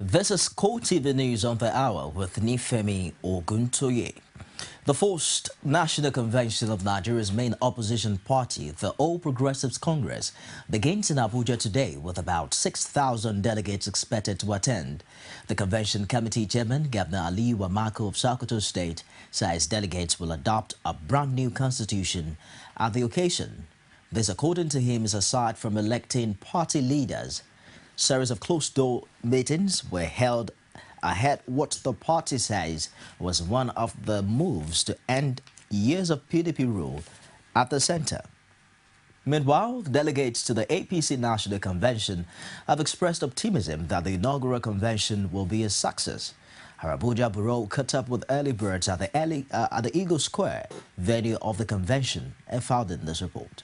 This is CoreTV News on the Hour with Nifemi Oguntoye. The First National Convention of Nigeria's main opposition party, the All Progressives Congress, begins in Abuja today with about 6,000 delegates expected to attend. The convention committee chairman, Governor Ali Wamako of Sokoto State, says delegates will adopt a brand new constitution at the occasion. This, according to him, is aside from electing party leaders. Series of closed-door meetings were held ahead what the party says was one of the moves to end years of PDP rule at the center. Meanwhile, delegates to the APC National Convention have expressed optimism that the inaugural convention will be a success. Our Abuja bureau caught up with early birds at the Eagle Square venue of the convention and found in this report.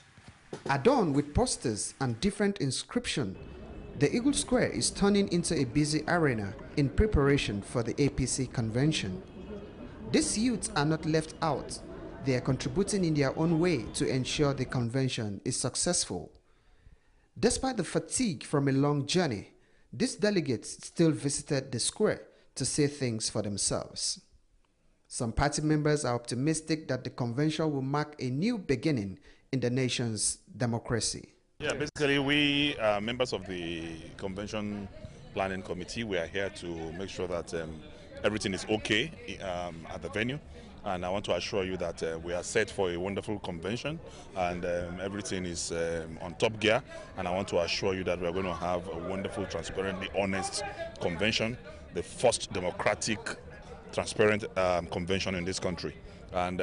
Adorned with posters and different inscriptions, the Eagle Square is turning into a busy arena in preparation for the APC convention. These youths are not left out. They are contributing in their own way to ensure the convention is successful. Despite the fatigue from a long journey, these delegates still visited the square to say things for themselves. Some party members are optimistic that the convention will mark a new beginning in the nation's democracy. Yeah, basically we are members of the convention planning committee. We are here to make sure that everything is okay at the venue, and I want to assure you that we are set for a wonderful convention, and everything is on top gear, and I want to assure you that we are going to have a wonderful, transparently honest convention, the first democratic, transparent convention in this country, and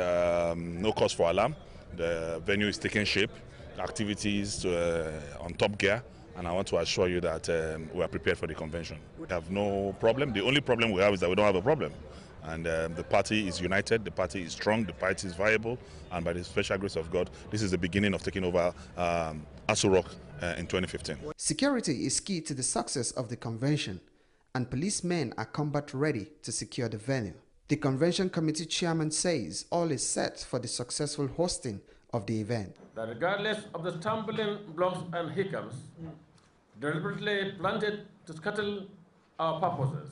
no cause for alarm. The venue is taking shape. Activities on top gear, and I want to assure you that we are prepared for the convention. We have no problem. The only problem we have is that we don't have a problem, and the party is united, the party is strong, the party is viable, and by the special grace of God, this is the beginning of taking over Aso Rock in 2015. Security is key to the success of the convention, and policemen are combat ready to secure the venue. The convention committee chairman says all is set for the successful hosting of the event. That regardless of the stumbling blocks and hiccups deliberately planted to scuttle our purposes,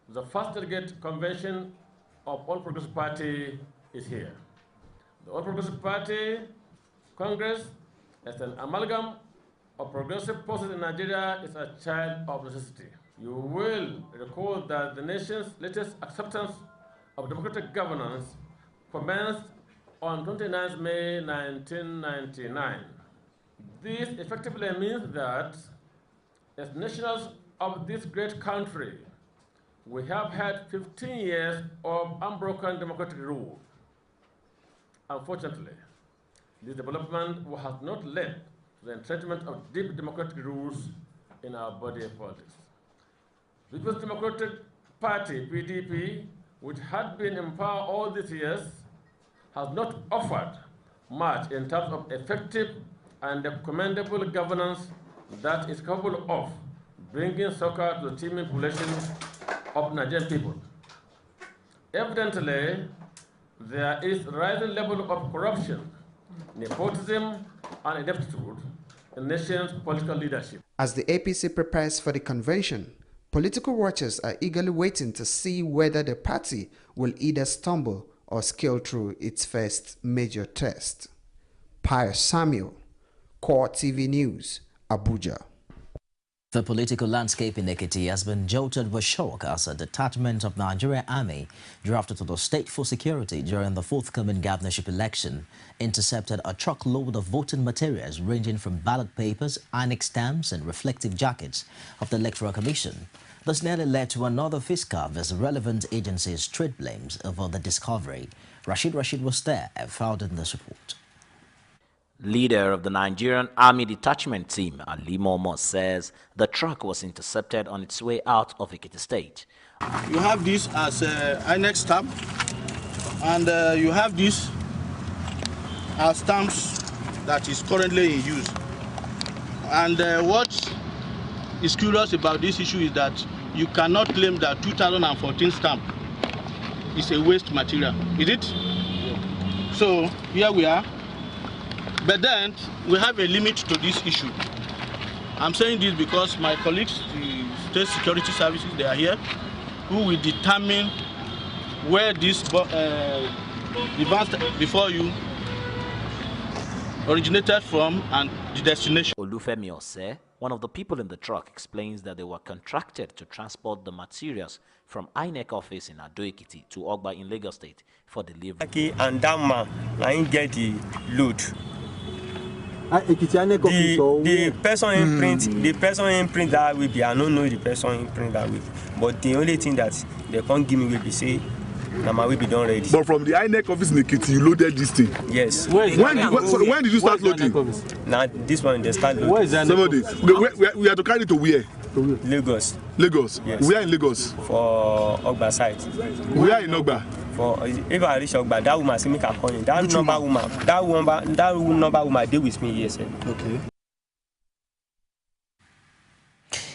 the first delegate convention of All Progressive Party is here. The All Progressive Party Congress, as an amalgam of progressive forces in Nigeria, is a child of necessity. You will recall that the nation's latest acceptance of democratic governance commenced on 29 May 1999. This effectively means that as nationals of this great country, we have had 15 years of unbroken democratic rule. Unfortunately, this development has not led to the entrenchment of deep democratic rules in our body of politics. The People's Democratic Party, PDP, which had been in power all these years, has not offered much in terms of effective and commendable governance that is capable of bringing succor to the teeming population of Nigerian people. Evidently, there is a rising level of corruption, nepotism, and ineptitude in the nation's political leadership. As the APC prepares for the convention, political watchers are eagerly waiting to see whether the party will either stumble or scale through its first major test. Pius Samuel, CoreTV News, Abuja. The political landscape in Ekiti has been jolted with shock as a detachment of Nigerian Army drafted to the state for security during the forthcoming governorship election intercepted a truckload of voting materials ranging from ballot papers, INEC stamps and reflective jackets of the Electoral Commission. This nearly led to another fiscal as relevant agencies trade blames over the discovery. Rashid was there and filed in this report. Leader of the Nigerian Army Detachment Team, Ali Momo, says the truck was intercepted on its way out of Ekiti State. You have this as INEC stamp, and you have this as stamps that is currently in use. And what is curious about this issue is that you cannot claim that 2014 stamp is a waste material, is it? So here we are. But then we have a limit to this issue. I'm saying this because my colleagues, the state security services, they are here, who will determine where this event before you originated from and the destination. Olufemi Ose, one of the people in the truck, explains that they were contracted to transport the materials from INEC office in Ado-Ekiti to Ogba in Lagos State for delivery. And that man, I get the load. The person imprint that will be, I don't know the person imprint that will, but the only thing that they can't give me will be say, Nama will be done ready. But from the INEC office in Ekiti, you loaded this thing? Yes. When did you start loading? Now, this one, they start loading. Where is that? 7 days. We have to carry it to where? Lagos. Lagos? Yes. We are in Lagos? For Ogba site. We are in Ogba? If I reach Ogba, that woman see me calling. That number woman deal with me, yes. Okay.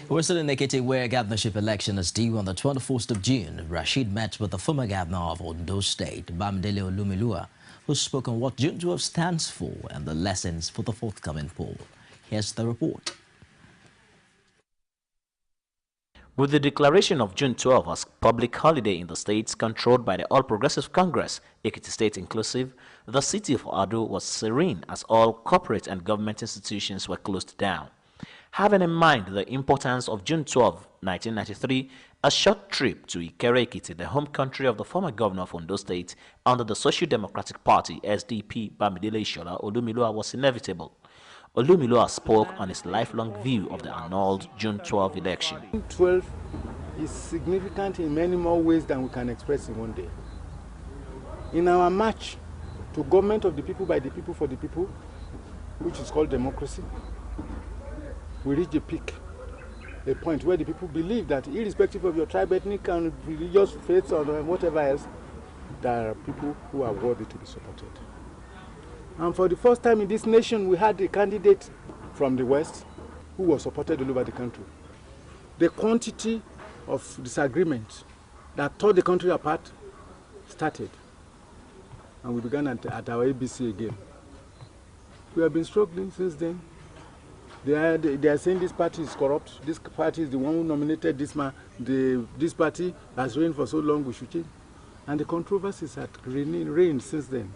We're still in Ekiti, where governorship election is due on the 24th of June. Rashid met with the former governor of Ondo State, Bamidele Olumilua, who spoke on what June 12 stands for and the lessons for the forthcoming poll. Here's the report. With the declaration of June 12 as public holiday in the states controlled by the All Progressive Congress, Ekiti State inclusive, the city of Ado was serene as all corporate and government institutions were closed down. Having in mind the importance of June 12, 1993, a short trip to Ikere-Ekiti, the home country of the former governor of Ondo State under the Social Democratic Party, SDP, Bamidele Ishola Olumilua, was inevitable. Olumilua spoke on his lifelong view of the annulled June 12 election. June 12 is significant in many more ways than we can express in one day. In our march to government of the people, by the people, for the people, which is called democracy, we reach a peak, a point where the people believe that irrespective of your tribe, ethnic and religious faith or whatever else, there are people who are worthy to be supported. And for the first time in this nation, we had a candidate from the West who was supported all over the country. The quantity of disagreement that tore the country apart started. And we began at our ABC again. We have been struggling since then. They are saying this party is corrupt. This party is the one who nominated this man. This party has reigned for so long, we should change. And the controversies had reigned since then.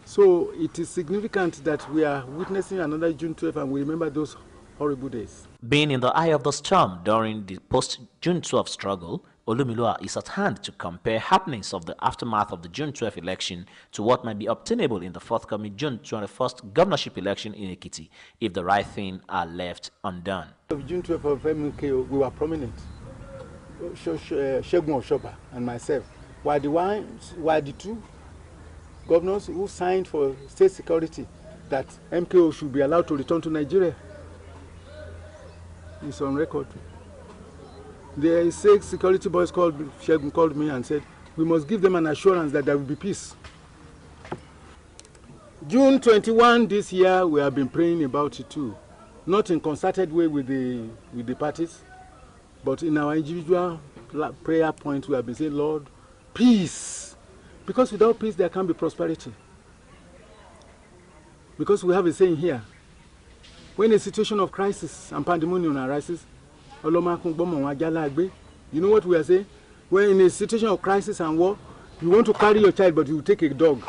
So it is significant that we are witnessing another June 12 and we remember those horrible days. Being in the eye of the storm during the post-June 12 struggle, Olumilua is at hand to compare happenings of the aftermath of the June 12 election to what might be obtainable in the forthcoming June 21st governorship election in Ekiti if the right thing are left undone. Of June 12 of MKO, we were prominent. Shegun Oshoba and myself were the two governors who signed for state security that MKO should be allowed to return to Nigeria. It's on record. The 6 security boys called me and said, we must give them an assurance that there will be peace. June 21 this year, we have been praying about it too. Not in concerted way with the parties, but in our individual prayer point, we have been saying, Lord, peace. Because without peace, there can't be prosperity. Because we have a saying here, when a situation of crisis and pandemonium arises, you know what we are saying? When in a situation of crisis and war, you want to carry your child, but you take a dog.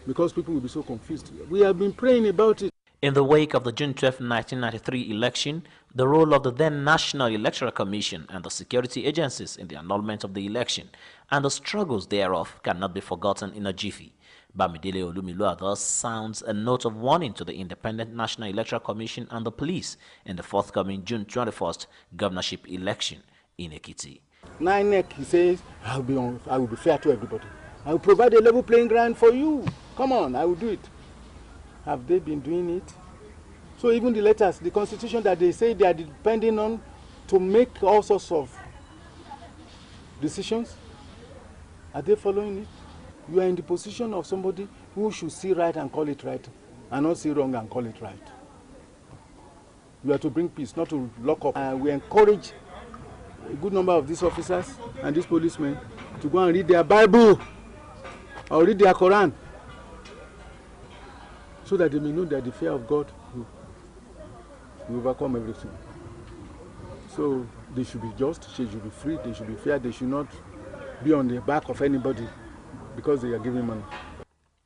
Because people will be so confused. We have been praying about it. In the wake of the June 12, 1993 election, the role of the then National Electoral Commission and the security agencies in the annulment of the election and the struggles thereof cannot be forgotten in a jiffy. Bamidele Olumilua thus sounds a note of warning to the Independent National Electoral Commission and the police in the forthcoming June 21st governorship election in Ekiti. INEC, he says, I will be fair to everybody. I will provide a level playing ground for you. Come on, I will do it. Have they been doing it? So even the letters, the constitution that they say they are depending on to make all sorts of decisions, are they following it? You are in the position of somebody who should see right and call it right, and not see wrong and call it right. You are to bring peace, not to lock up. We encourage a good number of these officers and these policemen to go and read their Bible or read their Quran, so that they may know that the fear of God will overcome everything. So they should be just, they should be free, they should be fair, they should not be on the back of anybody because they are giving money.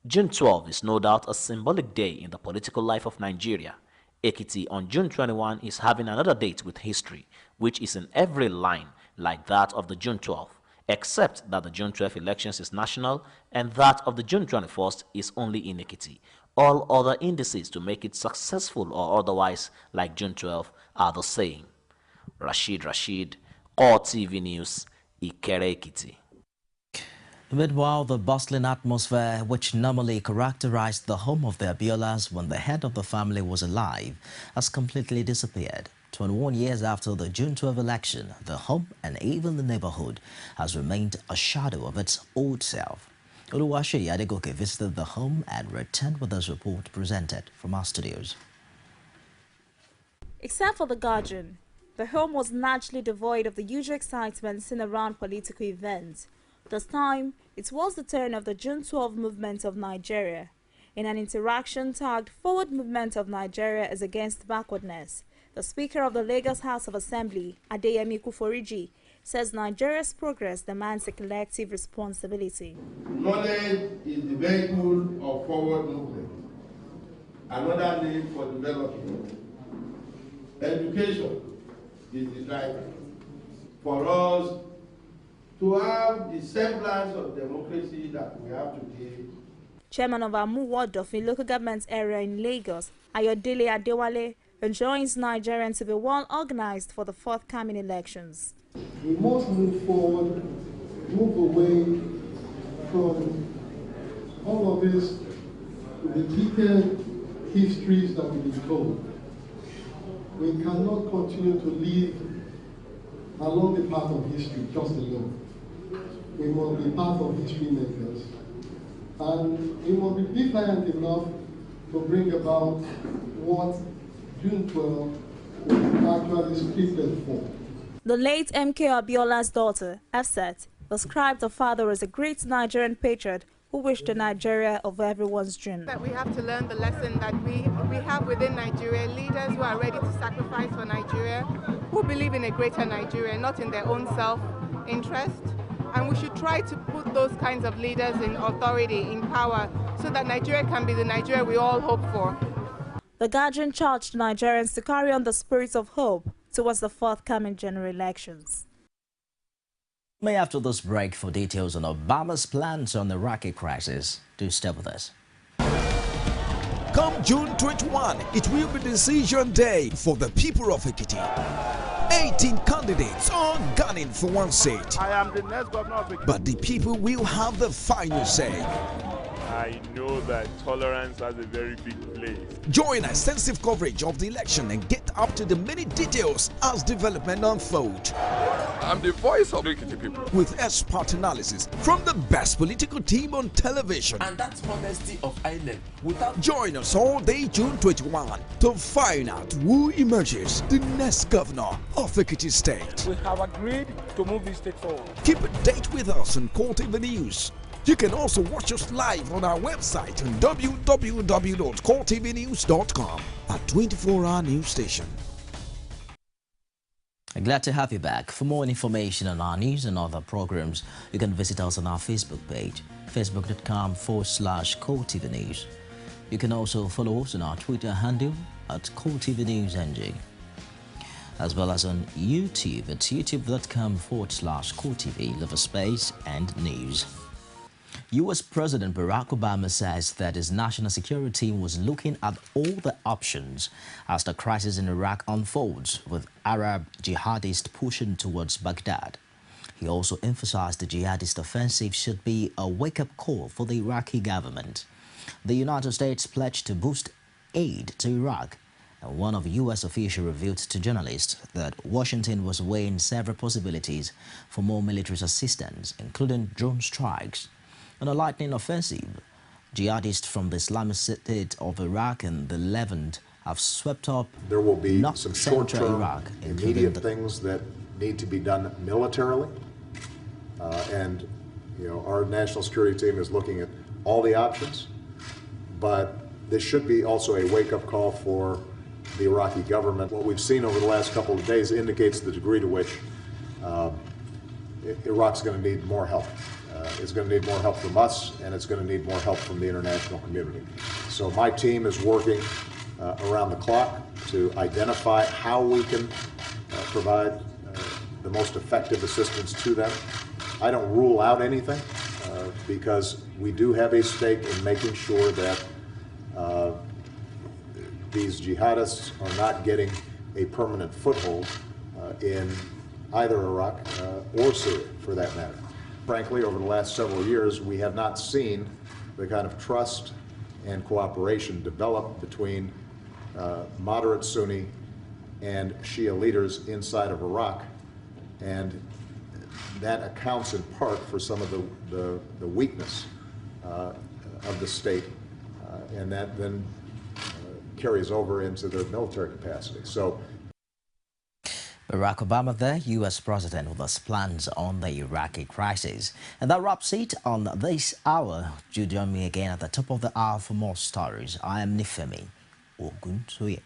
June 12 is no doubt a symbolic day in the political life of Nigeria. Ekiti on June 21 is having another date with history, which is in every line like that of the June 12th, except that the June 12 elections is national and that of the June 21st is only in Ekiti. All other indices to make it successful or otherwise like June 12 are the same. Rashid, CoreTV News, Ikere Ekiti. Meanwhile, the bustling atmosphere which normally characterized the home of the Abiolas when the head of the family was alive has completely disappeared. 21 years after the June 12 election, the home and even the neighborhood has remained a shadow of its old self. Oluwaseyi Adegoke visited the home and returned with this report presented from our studios. Except for the garden, the home was largely devoid of the usual excitement seen around political events. This time, it was the turn of the June 12 movement of Nigeria. In an interaction tagged Forward Movement of Nigeria is Against Backwardness, the Speaker of the Lagos House of Assembly, Adeyemi Kuforiji, says Nigeria's progress demands a collective responsibility. Knowledge is the vehicle of forward movement, another name for development. Education is the driver. For us to have the semblance of democracy that we have today. Chairman of Amu Wadofin local government area in Lagos, Ayodele Adewale, enjoins Nigerians to be well organized for the forthcoming elections. We must move forward, move away from all of these repeated histories that we've been told. We cannot continue to live along the path of history just alone. We must be part of history makers, and we must be defiant enough to bring about what June 12 was actually scripted for. The late MK Abiola's daughter, Efset, described her father as a great Nigerian patriot who wished a Nigeria of everyone's dream. That we have to learn the lesson that we have within Nigeria, leaders who are ready to sacrifice for Nigeria, who believe in a greater Nigeria, not in their own self-interest. And we should try to put those kinds of leaders in authority, in power, so that Nigeria can be the Nigeria we all hope for. The Guardian charged Nigerians to carry on the spirit of hope towards the forthcoming general elections. May after this break for details on Obama's plans on the Iraqi crisis. Do stay with us. Come June 21, it will be decision day for the people of Ekiti. 18 candidates are gunning for one seat. I am the next governor of Ekiti. But the people will have the final say. I know that tolerance has a very big place. Join extensive coverage of the election and get up to the many details as development unfolds. I'm the voice of the Ekiti people. With expert analysis from the best political team on television. And that's honesty of island. Without Join us all day June 21 to find out who emerges the next governor of Ekiti State. We have agreed to move this state forward. Keep a date with us on CoreTV News. You can also watch us live on our website on www.coretvnews.com, a 24-hour news station. Glad to have you back. For more information on our news and other programs, you can visit us on our Facebook page, facebook.com/CoreTV News. You can also follow us on our Twitter handle at CoreTV News NG, as well as on YouTube at youtube.com/CoreTV, leave a space and news. U.S. President Barack Obama says that his national security team was looking at all the options as the crisis in Iraq unfolds, with Arab jihadists pushing towards Baghdad. He also emphasized the jihadist offensive should be a wake-up call for the Iraqi government. The United States pledged to boost aid to Iraq, and one of U.S. officials revealed to journalists that Washington was weighing several possibilities for more military assistance, including drone strikes. On a lightning offensive, jihadists from the Islamic State of Iraq and the Levant have swept up. There will be North some Central short-term, Iraq, immediate things that need to be done militarily, and our national security team is looking at all the options. But this should be also a wake-up call for the Iraqi government. What we've seen over the last couple of days indicates the degree to which Iraq's going to need more help. It's going to need more help from us, and it's going to need more help from the international community. So my team is working around the clock to identify how we can provide the most effective assistance to them. I don't rule out anything because we do have a stake in making sure that these jihadists are not getting a permanent foothold in either Iraq or Syria, for that matter. Frankly, over the last several years, we have not seen the kind of trust and cooperation develop between moderate Sunni and Shia leaders inside of Iraq, and that accounts in part for some of the weakness of the state, and that then carries over into their military capacity. So, Barack Obama there, U.S. President, with his plans on the Iraqi crisis. And that wraps it on this hour. Do join me again at the top of the hour for more stories. I am Nifemi Oguntoye.